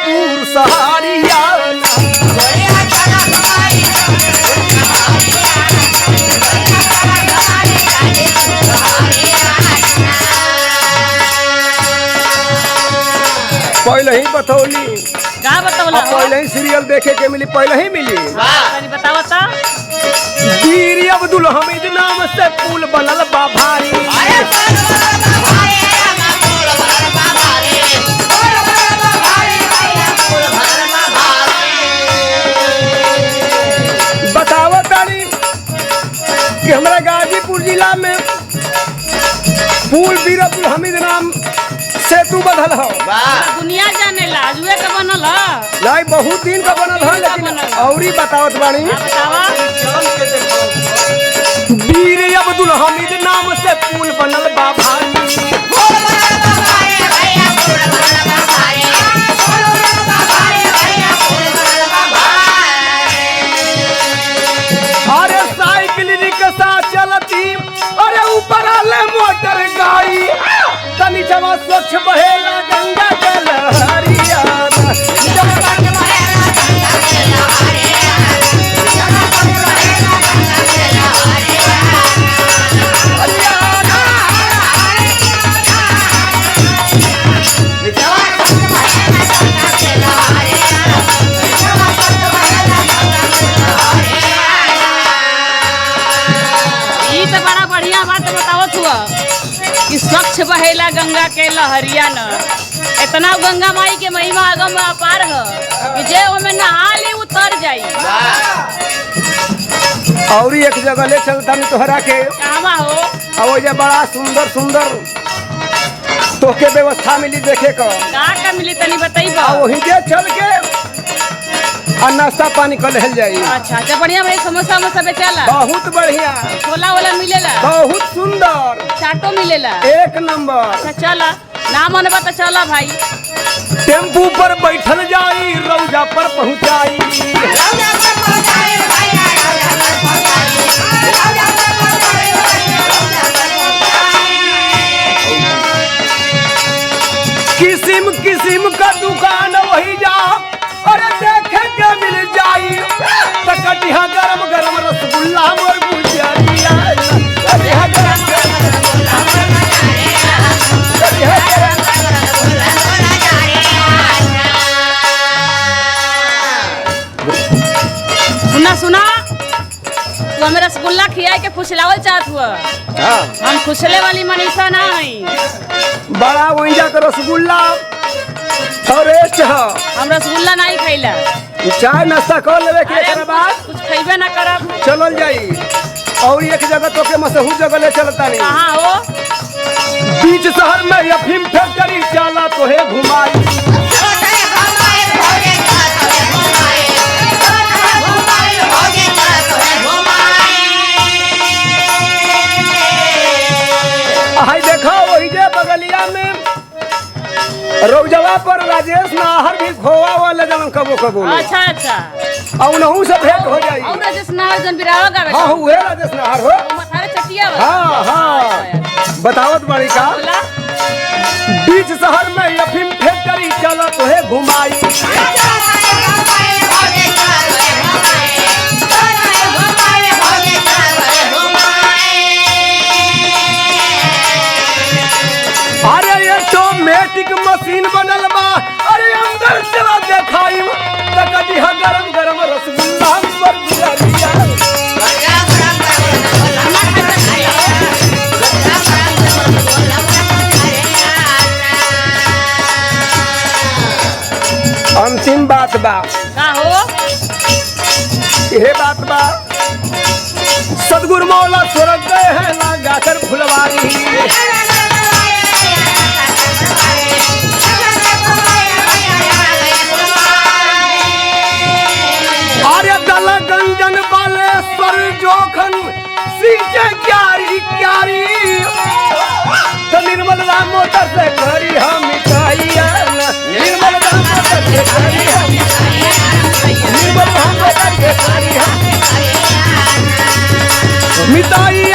गाजीपुर सहारिया पहले ही बतौली का बतौला पहले ही सीरियल देखे के मिली पहले ही मिली तनी बताओ ता वीर अब्दुल हमीद नाम से पुल बनल बा भारी बताओ तारी कि हमारा गाजीपुर जिला में पुल वीर अब्दुल हमीद नाम सेतु बनल हो दुनिया जाने ला जुए का बनल ह नहीं बहुत दिन का बनल है लेकिन औरी बतावत बानी बतावा वीर अब्दुल हमीद नाम से पुल बनल बा भारी अरे साइकिल रिक्शा चलती अरे ऊपर आले मोटर गाड़ी तनी जमा स्वच्छ बहेला गंगा के लहरिया ई तो बड़ा बढ़िया बात बतावत हुआ कि स्वच्छ बहेला गंगा के लहरिया न इतना गंगा माई के महिमा अगम अपार है कि जे ओमे नहा ली उतर जाई और एक जगह ले चलता नहीं तोहरा के कहवा हो और ये बड़ा सुंदर सुंदर तोके व्यवस्था मिली देखे को का मिली तनी बताइबा वही जे चल के और नाश्ता पानी कर ले जाई अच्छा अच्छा बढ़िया भाई समोसा वमोसा बेचाला बहुत बढ़िया छोला वाला मिलेला बहुत सुंदर चाटो मिलेला एक नंबर अच्छा चला नाम मनबा तो चला भाई टेम्पू पर बैठल जाई रौजा पर पहुंचाई किस्म किस्म का दुकान वही जा अरे देखे के मिल जाई कटिहा गरम गरम रसगुल्ला मोर गुजरिया कटिहा गरम गरम रसगुल्ला कटिहा गरम सुना सुना तू हमें रसगुल्ला खिया के फुसलावल चाहत हुआ हाँ हम फुसले वाली मनीषा ना हई बड़ा वही जाकर रसगुल्ला फॉरेस्ट है हम रसगुल्ला नहीं खैला चाय नाश्ता कर लेवे के अरे एकरा बाद कुछ खैबे ना करब चलल जाई और एक जगह तो के मशहूर जगह ले चलता नहीं कहाँ हो बीच शहर में अफीम फैक्ट्री चला तो है घुमाई हाय देखो वही जे बगलिया में रौजवा पर राजेश नाहर भी खोवा वाला जन कबो कबो अच्छा अच्छा और नहू से भेंट हो जाई और राजेश नाहर जन बिरावा गावे हाँ हुए राजेश नाहर हो मथारे चटिया वाला हाँ हाँ बतावत बड़ी का बोला बीच शहर में अफीम फैक्ट्री चला तो है घुमाई अरे ऑटोमेटिक मशीन बनल बा अरे अंदर चला देखाई कटिहा गरम गरम रसगुल्ला पर गुजरिया अंतिम बात बा का हो यह बात बा सदगुरु मौला स्वर्ग गए हैं ना गाकर फुलवारी अरे दला गंजन बालेश्वर जोखन सींचे क्यारी क्यारी तो निर्मल राम मोटर से करी हम मिठाइया निर्मल राम मोटर से करी हम निर्मल राम मोटर से करी हम मिठाई